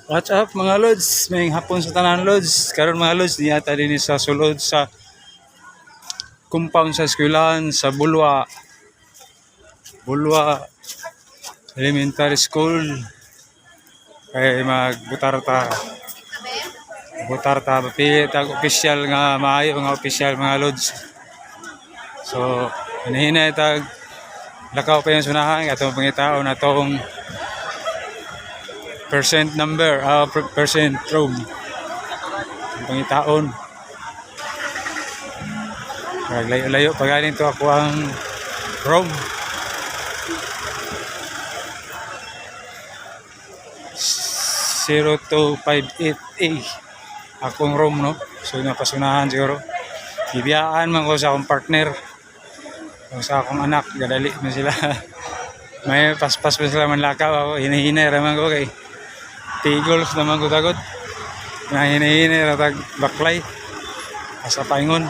What's up mga lods? May hapon sa tanan lods. Karon mga lods, niyata din sa sulod sa compound sa eskwelahan sa Bulwa Elementary School. Kay magbutar ta. Butar ta mapili tag official nga maayo nga official mga lods. So, hinahinay tag lakaw pa yung sunahan atong pangitao na tong percent number, percent room. Pangitaon. Layo-layo pa galing to ako ang room. 0258A akong room, no? So napasunahan siguro. Bibiyaan man ko sa akong partner o sa akong anak, gadali na sila. May paspas pa sila manlakaw ako, hinahinay raman ko kay tigols naman ko tagod na hinahinay ratag baklay asa paingon.